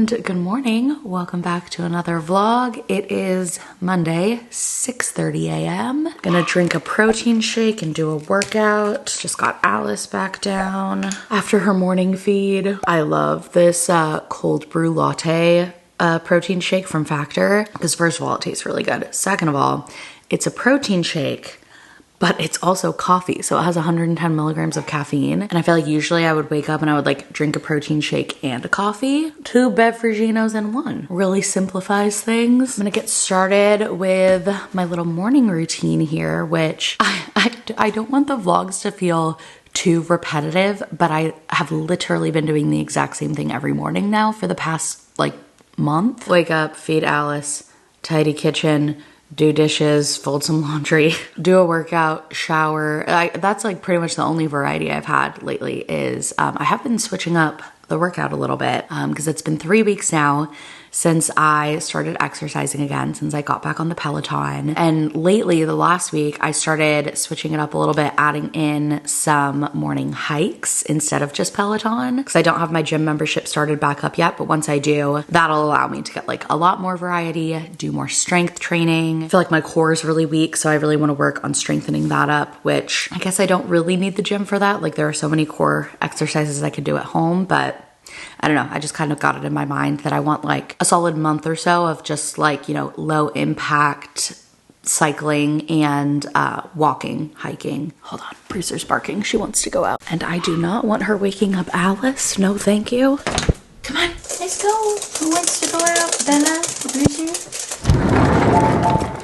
And good morning. Welcome back to another vlog. It is Monday, 6:30 a.m. Gonna drink a protein shake and do a workout. Just got Alice back down after her morning feed. I love this cold brew latte protein shake from Factor because first of all, it tastes really good. Second of all, it's a protein shake, but it's also coffee. So it has 110 milligrams of caffeine. And I feel like usually I would wake up and I would like drink a protein shake and a coffee. 2 beveraginos in one. Really simplifies things. I'm gonna get started with my little morning routine here, which I don't want the vlogs to feel too repetitive, but I have literally been doing the exact same thing every morning now for the past like month. Wake up, feed Alice, tidy kitchen, do dishes, fold some laundry, do a workout, shower. That's like pretty much the only variety I've had lately is I have been switching up the workout a little bit because it's been 3 weeks now since I started exercising again, since I got back on the Peloton. And lately, the last week, I started switching it up a little bit, adding in some morning hikes instead of just Peloton, because I don't have my gym membership started back up yet, but once I do, that'll allow me to get like a lot more variety, do more strength training. I feel like my core is really weak, so I really want to work on strengthening that up, which I guess I don't really need the gym for that. Like there are so many core exercises I could do at home, but I don't know, I just kind of got it in my mind that I want like a solid month or so of just like, you know, low impact cycling and walking, hiking. Hold on, Brewster's barking. She wants to go out. And I do not want her waking up Alice. No, thank you. Come on, let's go. Who wants to go out? Bella? Brewster?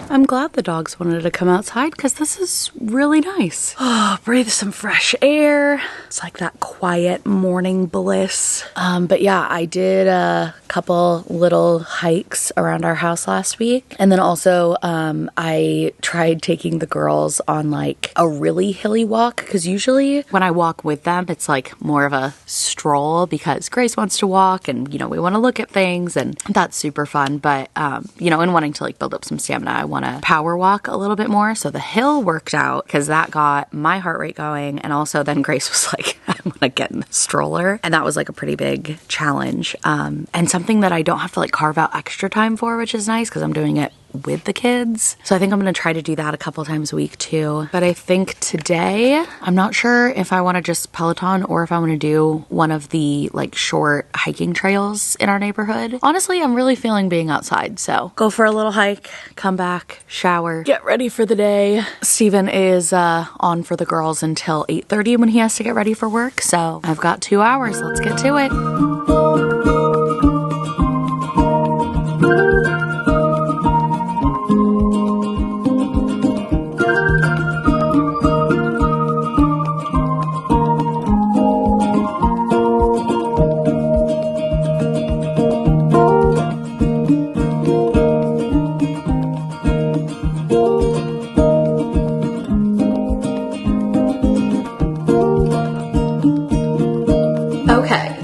I'm glad the dogs wanted to come outside because this is really nice. Oh, breathe some fresh air. It's like that quiet morning bliss. But yeah, I did a couple little hikes around our house last week. And then also I tried taking the girls on like a really hilly walk because usually when I walk with them, it's like more of a stroll because Grace wants to walk and, you know, we want to look at things and that's super fun. But, you know, in wanting to like build up some stamina, I want to power walk a little bit more. So the hill worked out because that got my heart rate going. And also then Grace was like, I want to get in the stroller. And that was like a pretty big challenge. And something that I don't have to like carve out extra time for, which is nice because I'm doing it with the kids. So I think I'm going to try to do that a couple times a week too. But I think today, I'm not sure if I want to just Peloton or if I want to do one of the like short hiking trails in our neighborhood. Honestly, I'm really feeling being outside. So go for a little hike, come back, shower, get ready for the day. Steven is on for the girls until 8:30 when he has to get ready for work. So I've got 2 hours. Let's get to it.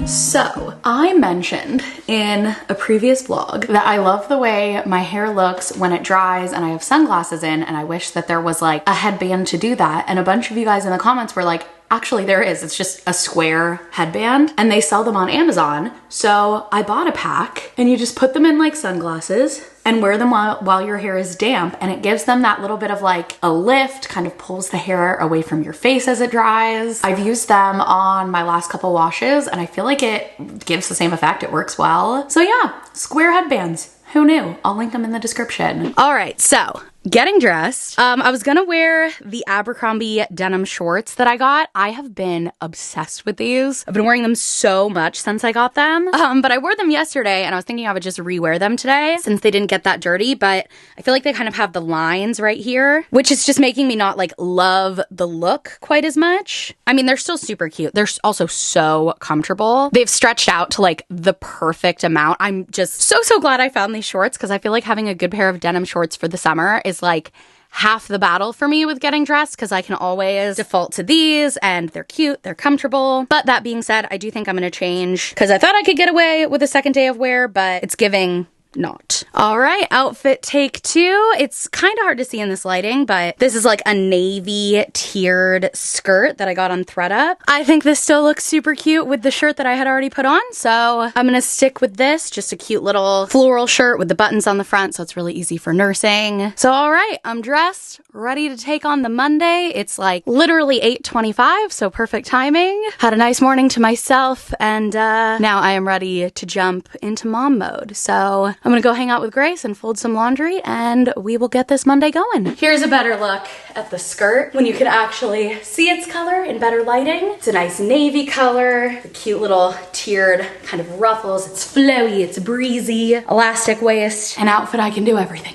So I mentioned in a previous vlog that I love the way my hair looks when it dries and I have sunglasses in, and I wish that there was like a headband to do that. And a bunch of you guys in the comments were like, actually there is, it's just a square headband and they sell them on Amazon. So I bought a pack and you just put them in like sunglasses and wear them while your hair is damp, and it gives them that little bit of like a lift, kind of pulls the hair away from your face as it dries. I've used them on my last couple washes and I feel like it gives the same effect. It works well. So yeah, square headbands. Who knew? I'll link them in the description. All right, so getting dressed. I was gonna wear the Abercrombie denim shorts that I got. I have been obsessed with these. I've been wearing them so much since I got them. But I wore them yesterday and I was thinking I would just rewear them today since they didn't get that dirty, but I feel like they kind of have the lines right here, which is just making me not like love the look quite as much. I mean, they're still super cute. They're also so comfortable. They've stretched out to like the perfect amount. I'm just so glad I found these shorts because I feel like having a good pair of denim shorts for the summer is like half the battle for me with getting dressed because I can always default to these and they're cute, they're comfortable. But that being said, I do think I'm going to change because I thought I could get away with a second day of wear, but it's giving not. All right, outfit take 2. It's kind of hard to see in this lighting, but this is like a navy tiered skirt that I got on ThredUp. I think this still looks super cute with the shirt that I had already put on, so I'm gonna stick with this. Just a cute little floral shirt with the buttons on the front, so it's really easy for nursing. So all right, I'm dressed, ready to take on the Monday. It's like literally 8:25, so perfect timing. Had a nice morning to myself, and now I am ready to jump into mom mode. So I'm gonna go hang out with Grace and fold some laundry, and we will get this Monday going. Here's a better look at the skirt when you can actually see its color in better lighting. It's a nice navy color, the cute little tiered kind of ruffles. It's flowy, it's breezy, elastic waist, an outfit I can do everything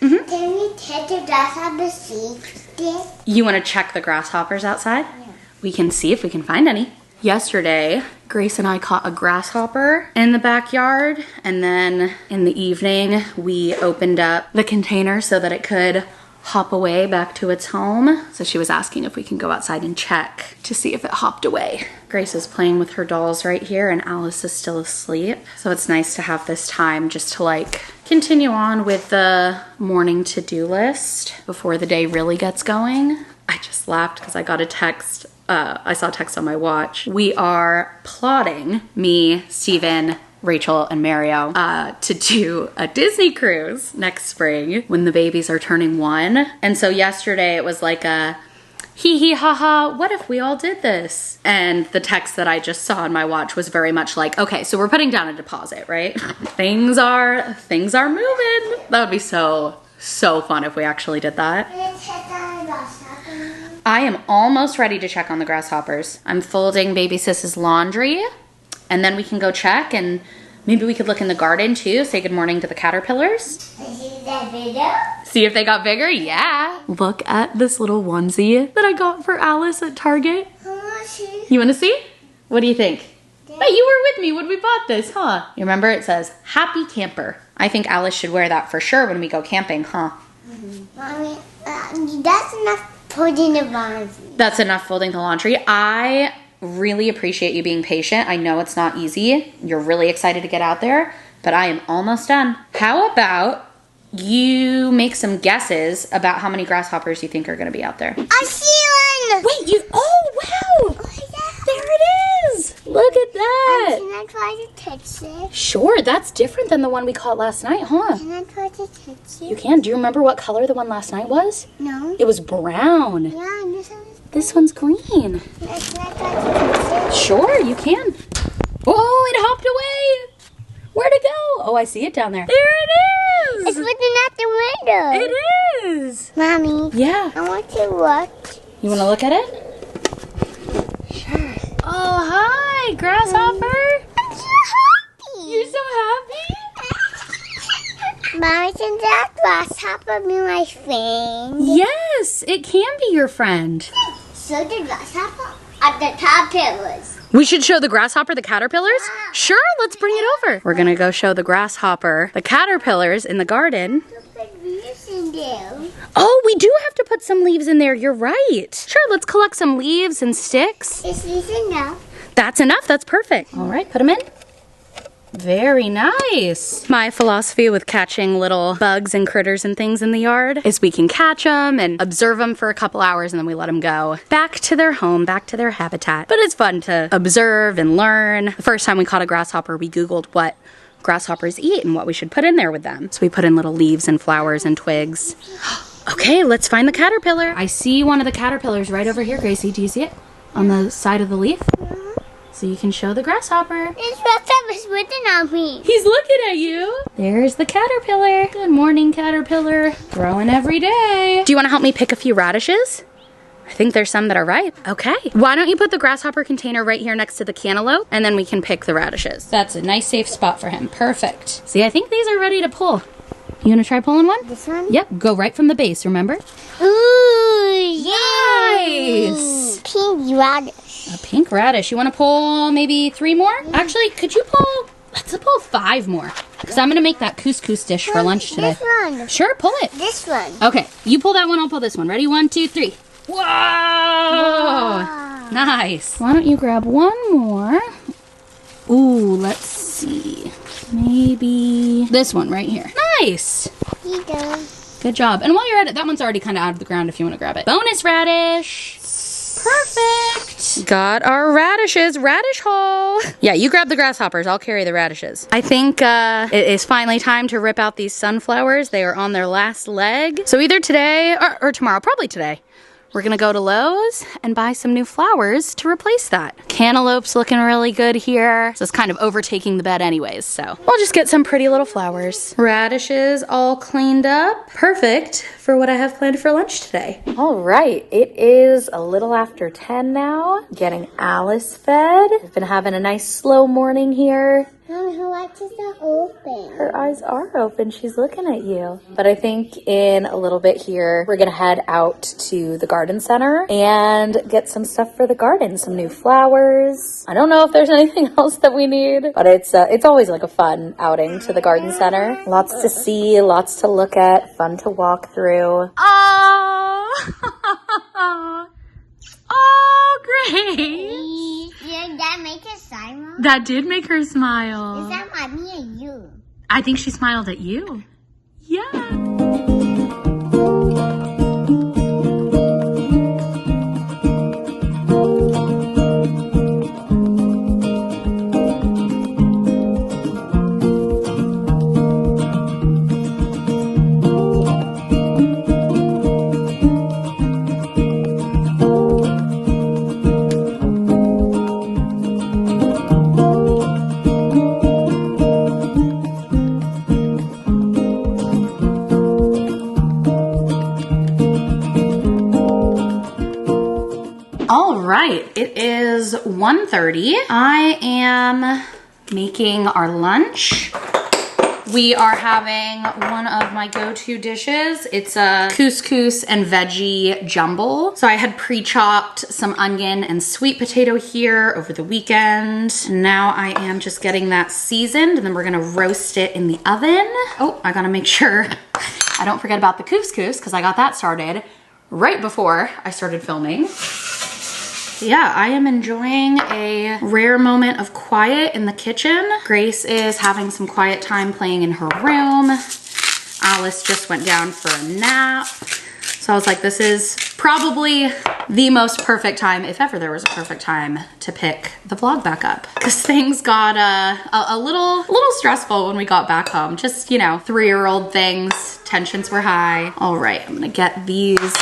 in. Can we take the grasshopper seed? You wanna check the grasshoppers outside? Yeah. We can see if we can find any. Yesterday, Grace and I caught a grasshopper in the backyard, and then in the evening, we opened up the container so that it could hop away back to its home. So she was asking if we can go outside and check to see if it hopped away. Grace is playing with her dolls right here, and Alice is still asleep. So it's nice to have this time just to like continue on with the morning to-do list before the day really gets going. I just laughed because I got a text. I saw a text on my watch. We are plotting, me, Steven, Rachel, and Mario, to do a Disney cruise next spring when the babies are turning 1. And so yesterday it was like a hee hee ha ha, what if we all did this? And the text that I just saw on my watch was very much like, okay, so we're putting down a deposit, right? things are moving. That would be so fun if we actually did that. I am almost ready to check on the grasshoppers. I'm folding baby sis's laundry, and then we can go check, and maybe we could look in the garden too, say good morning to the caterpillars. See that video? See if they got bigger? Yeah. Look at this little onesie that I got for Alice at Target. You wanna see? What do you think? Hey, you were with me when we bought this, huh? You remember it says, Happy Camper. I think Alice should wear that for sure when we go camping, huh? Mommy, that's enough folding the laundry. That's enough folding the laundry. I really appreciate you being patient. I know it's not easy. You're really excited to get out there, but I am almost done. How about you make some guesses about how many grasshoppers you think are gonna be out there? I see one! Wait, oh wow! There it is! Look at that! Can I try to touch it? Sure, that's different than the one we caught last night, huh? Can I try to touch it? You can. Do you remember what color the one last night was? No. It was brown. Yeah, This one's green. Can I try to touch it? Sure, you can. Oh, it hopped away! Where'd it go? Oh, I see it down there. There it is! It's looking at the window. It is! Mommy. Yeah. I want to watch. You want to look at it? Sure. Oh, hi, grasshopper. I'm so happy. You're so happy? Mommy, can that grasshopper be my friend? Yes, it can be your friend. So the grasshopper at the caterpillars. We should show the grasshopper the caterpillars? Sure, let's bring it over. We're gonna go show the grasshopper the caterpillars in the garden. Put leaves in there. Oh, we do have to put some leaves in there, you're right. Sure, let's collect some leaves and sticks. Is this enough? That's enough, that's perfect. All right, put them in. Very nice. My philosophy with catching little bugs and critters and things in the yard is we can catch them and observe them for a couple hours, and then we let them go back to their home, back to their habitat. But it's fun to observe and learn. The first time we caught a grasshopper, we Googled what grasshoppers eat and what we should put in there with them. So we put in little leaves and flowers and twigs. Okay, let's find the caterpillar. I see one of the caterpillars right over here, Gracie. Do you see it? On the side of the leaf? So you can show the grasshopper. This grasshopper's looking at me. He's looking at you. There's the caterpillar. Good morning, caterpillar. Growing every day. Do you want to help me pick a few radishes? I think there's some that are ripe. Okay. Why don't you put the grasshopper container right here next to the cantaloupe, and then we can pick the radishes. That's a nice safe spot for him. Perfect. See, I think these are ready to pull. You gonna try pulling one? This one? Yep, go right from the base, remember? Ooh, Nice! Pink radish. A pink radish. You wanna pull maybe 3 more? Actually, could you pull, let's pull 5 more. Because I'm gonna make that couscous dish for lunch today. This one. Sure, pull it. This one. Okay, you pull that one, I'll pull this one. Ready? 1, 2, 3. Whoa! Nice. Why don't you grab one more? Ooh, let's see. Maybe this one right here. Nice. He does. Good job. And while you're at it, that one's already kind of out of the ground if you want to grab it. Bonus radish. Perfect. Got our radishes. Radish haul. Yeah, you grab the grasshoppers. I'll carry the radishes. I think it is finally time to rip out these sunflowers. They are on their last leg. So either today or tomorrow, probably today, we're gonna go to Lowe's and buy some new flowers to replace that. Cantaloupe's looking really good here. So it's kind of overtaking the bed anyways, so we'll just get some pretty little flowers. Radishes all cleaned up. Perfect for what I have planned for lunch today. All right, it is a little after 10 now. Getting Alice fed. We've been having a nice slow morning here. Mom, her eyes are open. Her eyes are open. She's looking at you. But I think in a little bit here, we're gonna head out to the garden center and get some stuff for the garden. Some new flowers. I don't know if there's anything else that we need, but it's always like a fun outing to the garden center. Lots to see, lots to look at, fun to walk through. Oh, oh, Grace. Did that make a smile? That did make her smile. Is that mommy or you? I think she smiled at you. Yeah. It is 1:30. I am making our lunch. We are having one of my go-to dishes. It's a couscous and veggie jumble. So I had pre-chopped some onion and sweet potato here over the weekend. Now I am just getting that seasoned and then we're gonna roast it in the oven. Oh, I gotta make sure I don't forget about the couscous because I got that started right before I started filming. Yeah, I am enjoying a rare moment of quiet in the kitchen. Grace is having some quiet time playing in her room. Alice just went down for a nap. So I was like, this is probably the most perfect time, if ever there was a perfect time, to pick the vlog back up. Because things got a little stressful when we got back home. Just, you know, 3-year-old things, tensions were high. All right, I'm gonna get these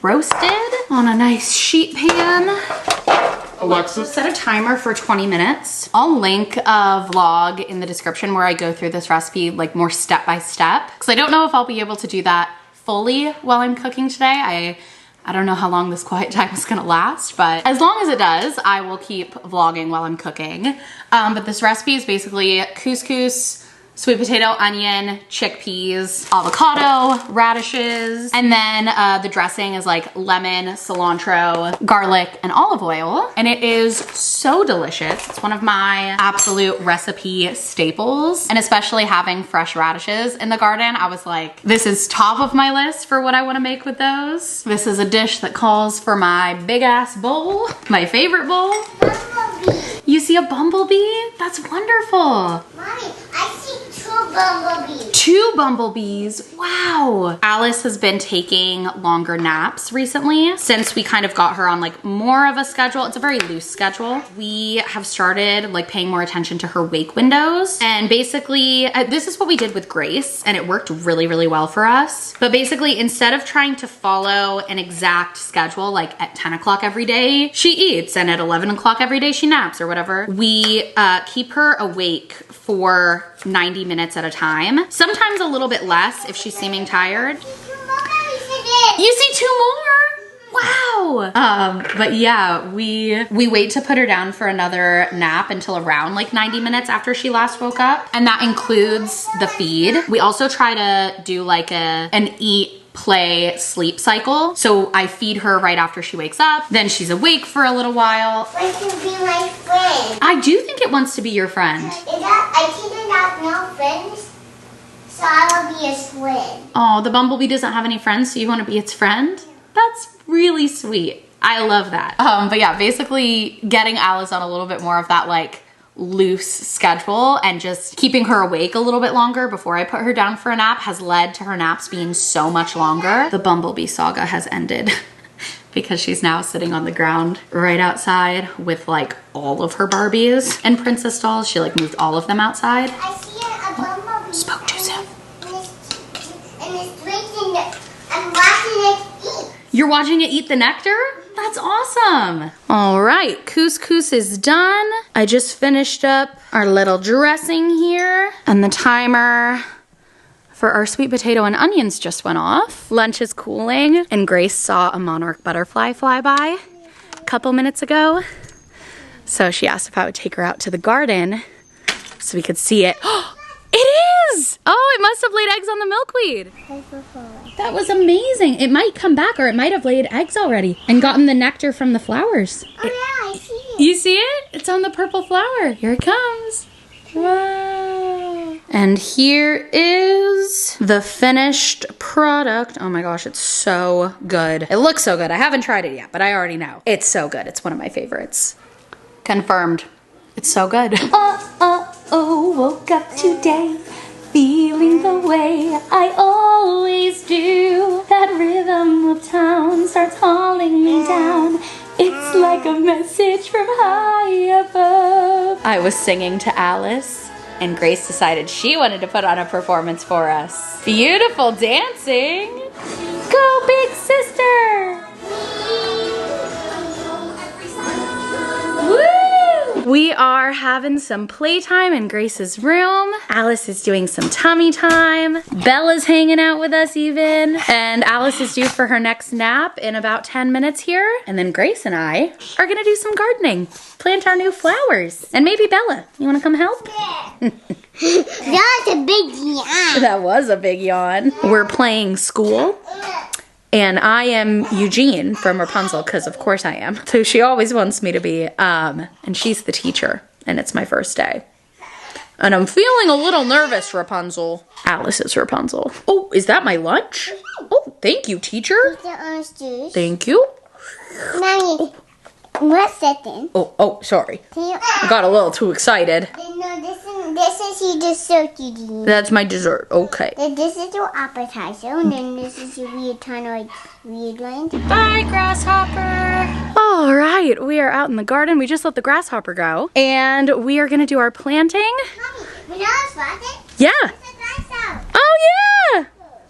roasted on a nice sheet pan. Alexa, set a timer for 20 minutes. I'll link a vlog in the description where I go through this recipe like more step by step, because I don't know if I'll be able to do that fully while I'm cooking today. I don't know how long this quiet time is gonna last, but as long as it does, I will keep vlogging while I'm cooking. But this recipe is basically couscous, sweet potato, onion, chickpeas, avocado, radishes, and then the dressing is like lemon, cilantro, garlic, and olive oil. And it is so delicious. It's one of my absolute recipe staples. And especially having fresh radishes in the garden, I was like, this is top of my list for what I wanna make with those. This is a dish that calls for my big ass bowl, my favorite bowl. Bumblebee. You see a bumblebee? That's wonderful. Mommy, I see 2 bumblebees. 2 bumblebees, wow. Alice has been taking longer naps recently since we kind of got her on like more of a schedule. It's a very loose schedule. We have started like paying more attention to her wake windows. And basically, this is what we did with Grace and it worked really, really well for us. But basically, instead of trying to follow an exact schedule, like at 10 o'clock every day, she eats and at 11 o'clock every day, she naps or whatever, we keep her awake for 90 minutes at a time. Sometimes a little bit less if she's seeming tired. You see 2 more? Wow. But yeah, we wait to put her down for another nap until around like 90 minutes after she last woke up. And that includes the feed. We also try to do like an eat, play, sleep cycle. So I feed her right after she wakes up, then she's awake for a little while. It can be my friend. I do think it wants to be your friend. I think it has no friends, so I will be its friend. Oh, the bumblebee doesn't have any friends, so you want to be its friend? That's really sweet. I love that. But yeah, basically getting Alice on a little bit more of that like loose schedule, and just keeping her awake a little bit longer before I put her down for a nap has led to her naps being so much longer. The Bumblebee saga has ended because she's now sitting on the ground right outside with like all of her Barbies and princess dolls. She like moved all of them outside. I see a bumblebee. Spoke too soon. And it's drinking it. I'm watching it eat. You're watching it eat the nectar? That's awesome. All right, couscous is done. I just finished up our little dressing here, and the timer for our sweet potato and onions just went off. Lunch is cooling, and Grace saw a monarch butterfly fly by a couple minutes ago. So she asked if I would take her out to the garden so we could see it. It is! Oh, it must have laid eggs on the milkweed. That was amazing. It might come back, or it might have laid eggs already and gotten the nectar from the flowers. Oh yeah, I see it. You see it? It's on the purple flower. Here it comes. Wow. And here is the finished product. Oh my gosh, it's so good. It looks so good. I haven't tried it yet, but I already know. It's so good. It's one of my favorites. Confirmed. It's so good. Oh, woke up today, feeling the way I always do. That rhythm of town starts hauling me down. It's like a message from high above. I was singing to Alice, and Grace decided she wanted to put on a performance for us. Beautiful dancing. Go, big sister. Woo! We are having some playtime in Grace's room. Alice is doing some tummy time. Bella's hanging out with us even. And Alice is due for her next nap in about 10 minutes here. And then Grace and I are gonna do some gardening. Plant our new flowers. And maybe Bella, you wanna come help? That was a big yawn. That was a big yawn. We're playing school. And I am Eugene from Rapunzel, because of course I am. So she always wants me to be, and she's the teacher, and it's my first day. And I'm feeling a little nervous, Rapunzel. Alice is Rapunzel. Oh, is that my lunch? Oh, thank you, teacher. Thank you. Mommy, what's that thing? Oh, sorry. I I got a little too excited. No, this is your dessert, Eugene. That's my dessert, okay. Then this is your appetizer, and then this is your weird kind of weird one. Bye, grasshopper. All right, we are out in the garden. We just let the grasshopper go, and we are gonna do our planting. Mommy, when I was watching, Yeah. there's a grasshopper. Oh yeah!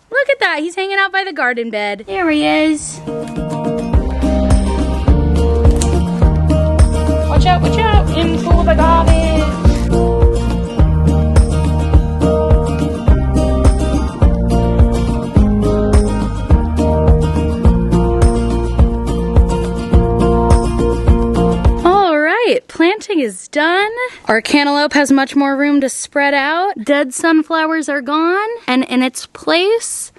Look at that, he's hanging out by the garden bed. There he is. Watch out, into the garbage. Planting is done. Our cantaloupe has much more room to spread out. Dead sunflowers are gone, and in its place,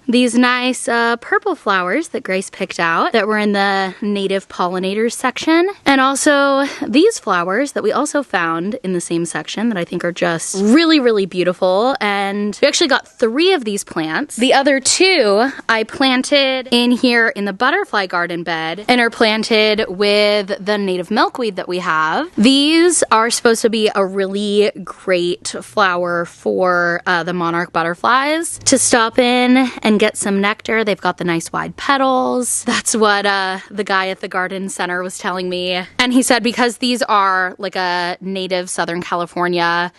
these nice purple flowers that Grace picked out that were in the native pollinators section. And also these flowers that we also found in the same section that I think are just really, really beautiful. And we actually got 3 of these plants. The other 2 I planted in here in the butterfly garden bed and are planted with the native milkweed that we have. These are supposed to be a really great flower for the monarch butterflies to stop in and get some nectar. They've got the nice wide petals. That's what the guy at the garden center was telling me. And he said because these are like a native Southern California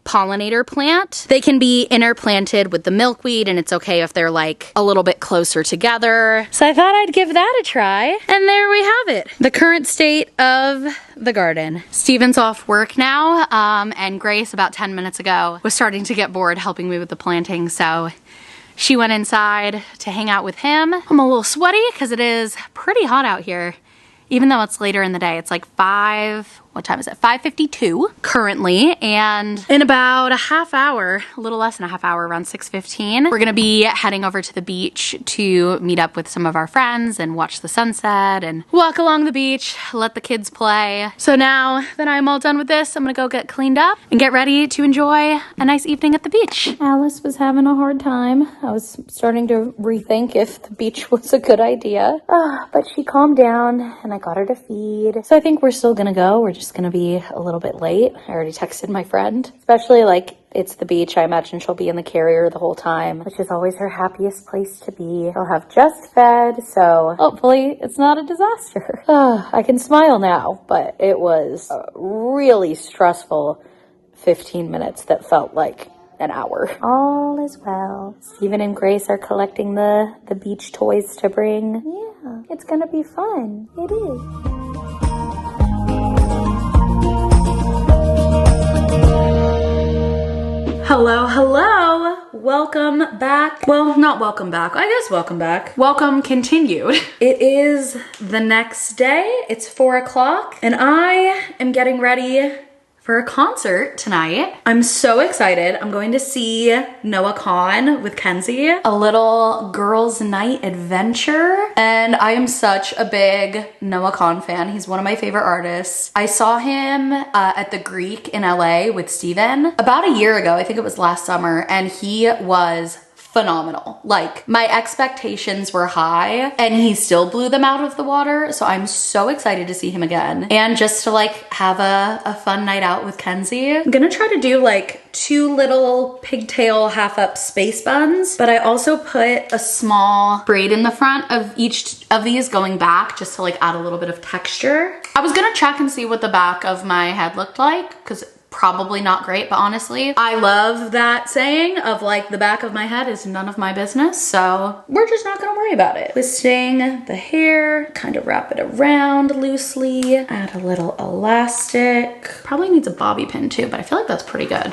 pollinator plant, they can be interplanted with the milkweed, and it's okay if they're like a little bit closer together. So I thought I'd give that a try. And there we have it. The current state of the garden. Steven's off work now, and Grace about 10 minutes ago was starting to get bored helping me with the planting, so she went inside to hang out with him. I'm a little sweaty because it is pretty hot out here, even though it's later in the day. It's like what time is it? 5:52 currently, and in about a half hour, a little less than a half hour, around 6:15, we're gonna be heading over to the beach to meet up with some of our friends and watch the sunset and walk along the beach, let the kids play. So now that I'm all done with this, I'm gonna go get cleaned up and get ready to enjoy a nice evening at the beach. Alice was having a hard time. I was starting to rethink if the beach was a good idea, but she calmed down and I got her to feed. So I think we're still gonna go. We're just just gonna be a little bit late. I already texted my friend, especially like it's the beach. I imagine she'll be in the carrier the whole time, which is always her happiest place to be. I'll have just fed, so hopefully it's not a disaster. I can smile now, but it was a really stressful 15 minutes that felt like an hour. All is well. Steven and Grace are collecting the beach toys to bring. Yeah, it's gonna be fun. It is. Hello, hello. Welcome back. Well, not welcome back. I guess welcome back. Welcome continued. It is the next day. It's 4 o'clock and I am getting ready for a concert tonight. I'm so excited. I'm going to see Noah Kahan with Kenzie. A little girls' night adventure. And I am such a big Noah Kahan fan. He's one of my favorite artists. I saw him at the Greek in LA with Steven about a year ago. I think it was last summer. And he was phenomenal. Like, my expectations were high and he still blew them out of the water. So I'm so excited to see him again. And just to like have a fun night out with Kenzie. I'm gonna try to do like 2 little pigtail half up space buns, but I also put a small braid in the front of each of these going back just to like add a little bit of texture. I was gonna check and see what the back of my head looked like because probably not great, but honestly, I love that saying of like the back of my head is none of my business. So we're just not gonna worry about it. Twisting the hair, kind of wrap it around loosely, add a little elastic. Probably needs a bobby pin too, but I feel like that's pretty good.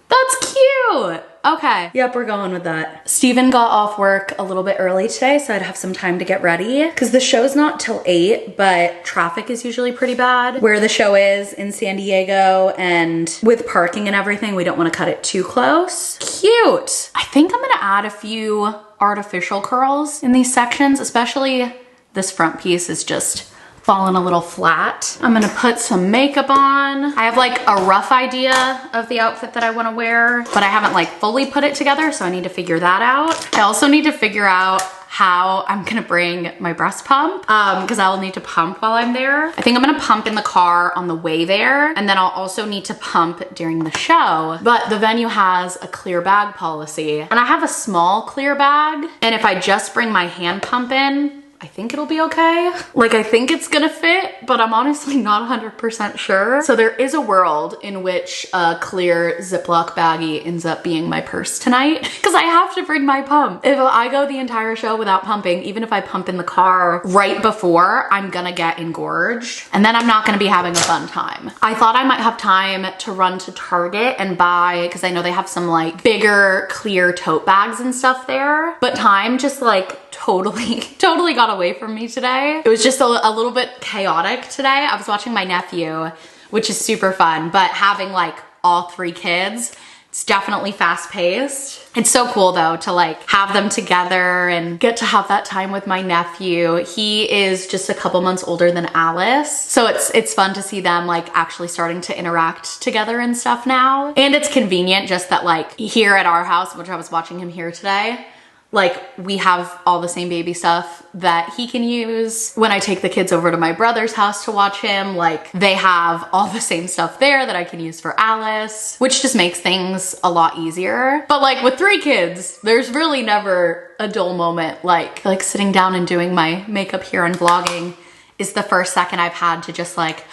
That's cute. Okay, yep, we're going with that. Steven got off work a little bit early today, so I'd have some time to get ready because the show's not till 8, but traffic is usually pretty bad where the show is in San Diego, and with parking and everything, we don't want to cut it too close. Cute. I think I'm gonna add a few artificial curls in these sections, especially this front piece is just fallen a little flat. I'm gonna put some makeup on. I have like a rough idea of the outfit that I wanna wear, but I haven't like fully put it together, so I need to figure that out. I also need to figure out how I'm gonna bring my breast pump because I'll need to pump while I'm there. I think I'm gonna pump in the car on the way there, and then I'll also need to pump during the show. But the venue has a clear bag policy, and I have a small clear bag, and if I just bring my hand pump in, I think it'll be okay. Like, I think it's gonna fit, but I'm honestly not 100% sure. So there is a world in which a clear Ziploc baggie ends up being my purse tonight because I have to bring my pump. If I go the entire show without pumping, even if I pump in the car right before, I'm gonna get engorged and then I'm not gonna be having a fun time. I thought I might have time to run to Target and buy, because I know they have some like bigger clear tote bags and stuff there, but time just like totally got away from me today. It was just a little bit chaotic today. I was watching my nephew, which is super fun, but having like all 3 kids, it's definitely fast paced. It's so cool though to like have them together and get to have that time with my nephew. He is just a couple months older than Alice. So it's fun to see them like actually starting to interact together and stuff now. And it's convenient just that like here at our house, which I was watching him here today, like we have all the same baby stuff that he can use. When I take the kids over to my brother's house to watch him, like they have all the same stuff there that I can use for Alice, which just makes things a lot easier. But like with 3 kids, there's really never a dull moment. Like sitting down and doing my makeup here and vlogging is the first second I've had to just like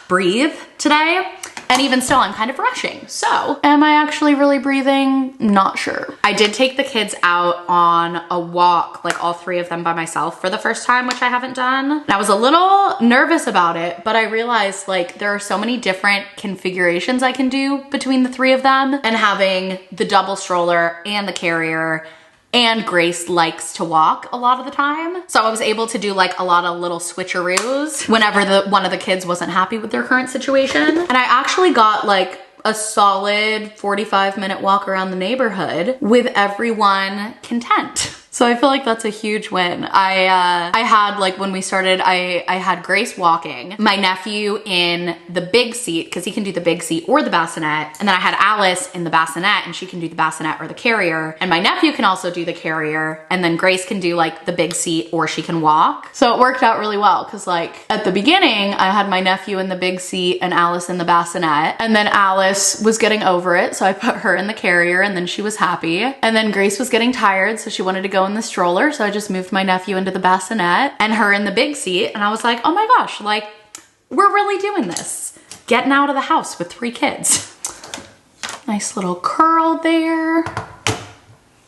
breathe today. And even still, I'm kind of rushing. So am I actually really breathing? Not sure. I did take the kids out on a walk, like all 3 of them by myself for the first time, which I haven't done. And I was a little nervous about it, but I realized like there are so many different configurations I can do between the 3 of them, and having the double stroller and the carrier. And Grace likes to walk a lot of the time. So I was able to do like a lot of little switcheroos whenever one of the kids wasn't happy with their current situation. And I actually got like a solid 45-minute walk around the neighborhood with everyone content. So I feel like that's a huge win. I had, like, when we started, I had Grace walking, my nephew in the big seat, because he can do the big seat or the bassinet, and then I had Alice in the bassinet, and she can do the bassinet or the carrier, and my nephew can also do the carrier, and then Grace can do, like, the big seat or she can walk. So it worked out really well, because, like, at the beginning, I had my nephew in the big seat and Alice in the bassinet, and then Alice was getting over it, so I put her in the carrier, and then she was happy, and then Grace was getting tired, so she wanted to go in the stroller, so I just moved my nephew into the bassinet and her in the big seat, and I was like, oh my gosh, like, we're really doing this. Getting out of the house with 3 kids. Nice little curl there.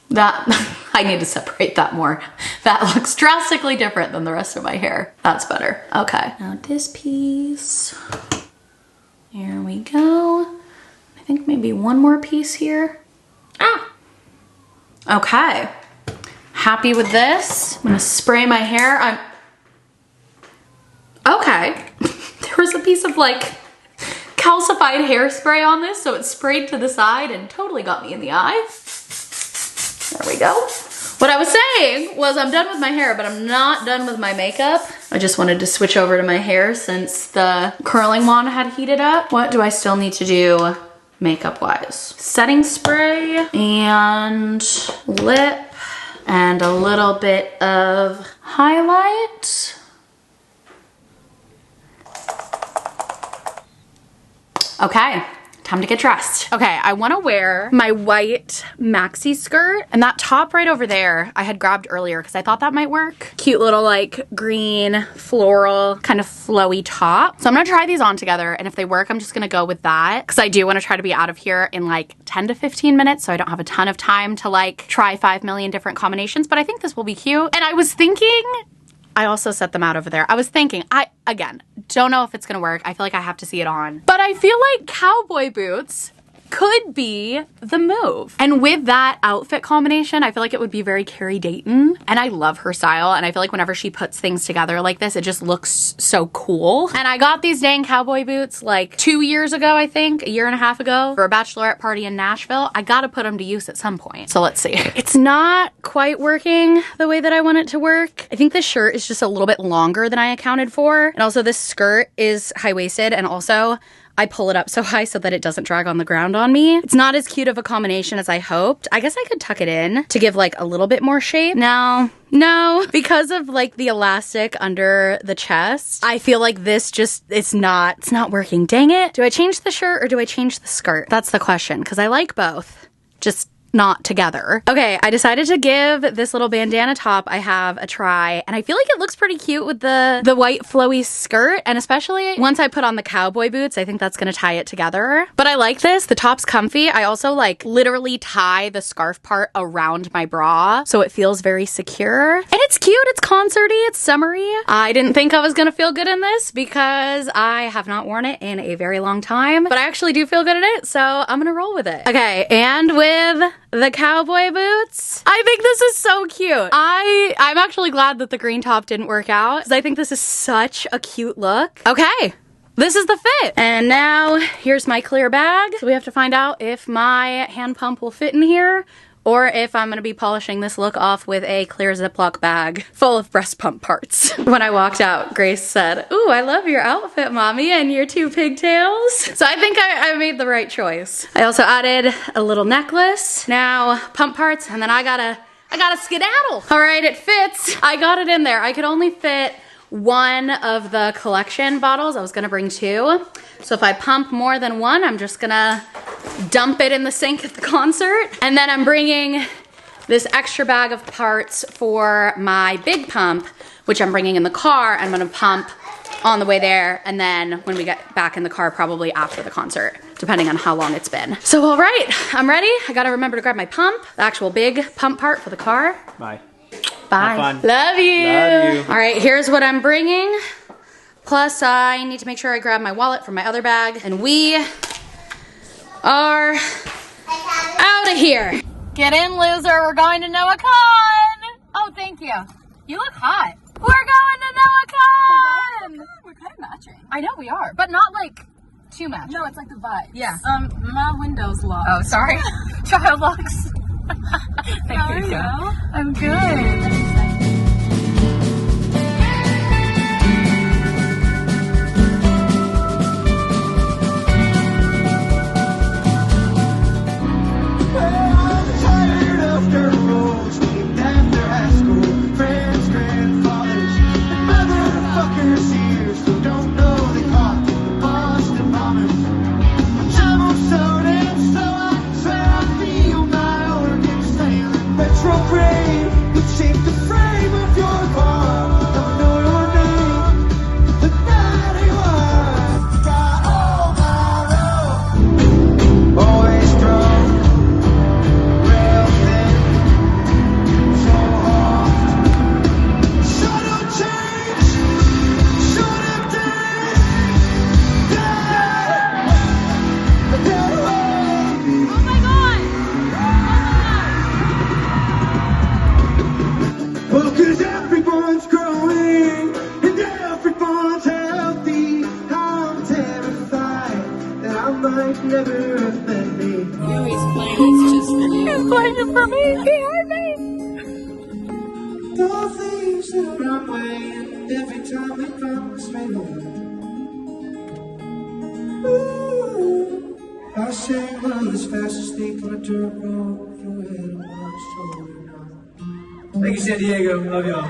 That, I need to separate that more. That looks drastically different than the rest of my hair. That's better. Okay, now this piece. Here we go. I think maybe one more piece here. Ah, okay. Happy with this. I'm gonna spray my hair. Okay. There was a piece of, like, calcified hairspray on this, so it sprayed to the side and totally got me in the eye. There we go. What I was saying was I'm done with my hair, but I'm not done with my makeup. I just wanted to switch over to my hair since the curling wand had heated up. What do I still need to do makeup-wise? Setting spray and lip. And a little bit of highlight. Okay, time to get dressed. Okay, I wanna wear my white maxi skirt, and that top right over there I had grabbed earlier because I thought that might work. Cute little, like, green floral kind of flowy top. So I'm gonna try these on together, and if they work, I'm just gonna go with that because I do wanna try to be out of here in like 10 to 15 minutes, so I don't have a ton of time to, like, try 5 million different combinations, but I think this will be cute. And I was thinking, I also set them out over there. I was thinking, again, don't know if it's gonna work. I feel like I have to see it on. But I feel like cowboy boots could be the move. And with that outfit combination, I feel like it would be very Carrie Dayton. And I love her style. And I feel like whenever she puts things together like this, it just looks so cool. And I got these dang cowboy boots like 2 years ago, I think, a year and a half ago, for a bachelorette party in Nashville. I gotta put them to use at some point. So let's see. It's not quite working the way that I want it to work. I think this shirt is just a little bit longer than I accounted for. And also this skirt is high-waisted, and also I pull it up so high so that it doesn't drag on the ground on me. It's not as cute of a combination as I hoped. I guess I could tuck it in to give, like, a little bit more shape. No, because of, like, the elastic under the chest, I feel like this just, it's not working. Dang it. Do I change the shirt or do I change the skirt? That's the question, because I like both. Just not together. Okay, I decided to give this little bandana top I have a try, and I feel like it looks pretty cute with the white flowy skirt, and especially once I put on the cowboy boots, I think that's gonna tie it together. But I like this. The top's comfy. I also, like, literally tie the scarf part around my bra, so it feels very secure. And it's cute. It's concerty. It's summery. I didn't think I was gonna feel good in this because I have not worn it in a very long time, but I actually do feel good in it, so I'm gonna roll with it. Okay, and with the cowboy boots, I think this is so cute. I'm actually glad that the green top didn't work out because I think this is such a cute look. Okay, this is the fit. And now here's my clear bag. So we have to find out if my hand pump will fit in here, or if I'm gonna be polishing this look off with a clear Ziploc bag full of breast pump parts. When I walked out, Grace said, "Ooh, I love your outfit, Mommy, and your 2 pigtails." So I think I made the right choice. I also added a little necklace. Now, pump parts, and then I gotta skedaddle. All right, it fits. I got it in there. I could only fit 1 of the collection bottles. I was gonna bring 2. So if I pump more than 1, I'm just gonna dump it in the sink at the concert. And then I'm bringing this extra bag of parts for my big pump, which I'm bringing in the car. I'm gonna pump on the way there, and then when we get back in the car, probably after the concert, depending on how long it's been. So all right, I'm ready. I gotta remember to grab my pump, the actual big pump part for the car. Bye. Bye. Have fun. Love you. Love you. All right, here's what I'm bringing. Plus, I need to make sure I grab my wallet from my other bag, and we are out of here. Get in, loser. We're going to Noah Con. Oh, thank you. You look hot. We're going to Noah Con. We're kind of matching. I know we are, but not like too matching. No, it's like the vibe. Yeah. My window's locked. Oh, sorry. Child locks. How are you? I'm good. I say well as fast as they on a dirt road with your head on my shoulder now. Thank you, San Diego. Love y'all.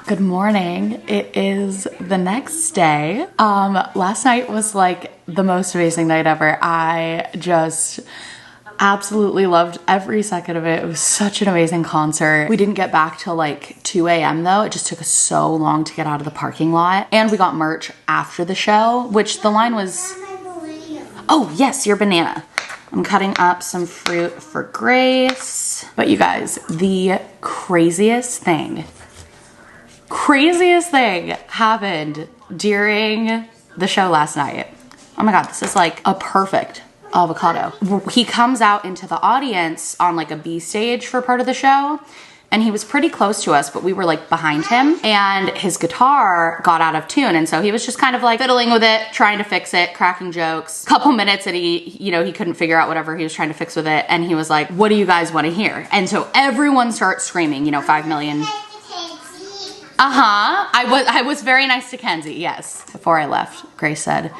Good morning. It is the next day. Last night was like the most amazing night ever. I just absolutely loved every second of it. It was such an amazing concert. We didn't get back till like 2 a.m. though. It just took us so long to get out of the parking lot. And we got merch after the show, which the line was... Oh yes, your banana. I'm cutting up some fruit for Grace. But you guys, the craziest thing happened during the show last night. Oh my God, this is like a perfect avocado. He comes out into the audience on like a B stage for part of the show, and he was pretty close to us, but we were like behind him, and his guitar got out of tune, and so he was just kind of like fiddling with it, trying to fix it, cracking jokes. Couple minutes and he couldn't figure out whatever he was trying to fix with it, and he was like, what do you guys want to hear? And so everyone starts screaming, 5 million. I was very nice to Kenzie, yes. Before I left, Grace said,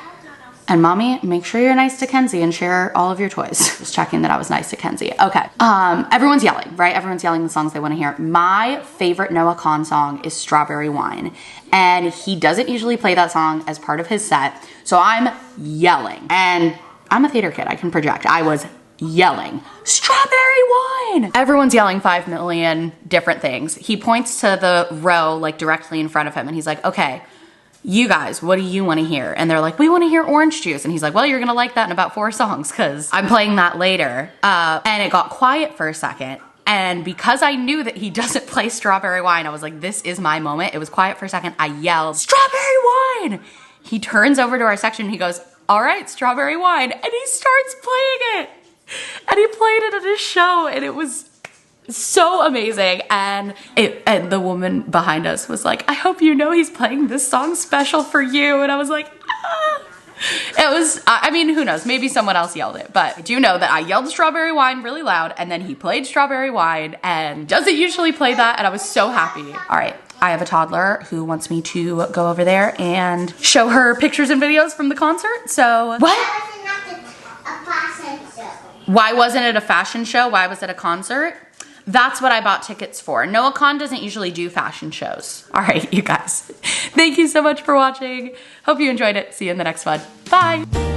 and mommy, make sure you're nice to Kenzie and share all of your toys. Just checking that I was nice to Kenzie. Okay. Everyone's yelling, right? Everyone's yelling the songs they want to hear. My favorite Noah Kahan song is Strawberry Wine. And he doesn't usually play that song as part of his set. So I'm yelling. And I'm a theater kid. I can project. I was yelling, Strawberry Wine! Everyone's yelling 5 million different things. He points to the row like directly in front of him and he's like, okay, you guys, what do you want to hear? And they're like, we want to hear Orange Juice. And he's like, well, you're gonna like that in about 4 songs because I'm playing that later. And it got quiet for a second. And because I knew that he doesn't play Strawberry Wine, I was like, this is my moment. It was quiet for a second. I yelled, Strawberry Wine! He turns over to our section and he goes, all right, Strawberry Wine. And he starts playing it. And he played it at his show and it was so amazing. And the woman behind us was like, I hope you know he's playing this song special for you. And I was like, ah. It was, I mean, who knows? Maybe someone else yelled it, but I do know that I yelled Strawberry Wine really loud and then he played Strawberry Wine and doesn't usually play that, and I was so happy. All right, I have a toddler who wants me to go over there and show her pictures and videos from the concert, so. What? Why wasn't it a fashion show? Why was it a concert? That's what I bought tickets for. Noah Kahan doesn't usually do fashion shows. All right, you guys. Thank you so much for watching. Hope you enjoyed it. See you in the next one. Bye.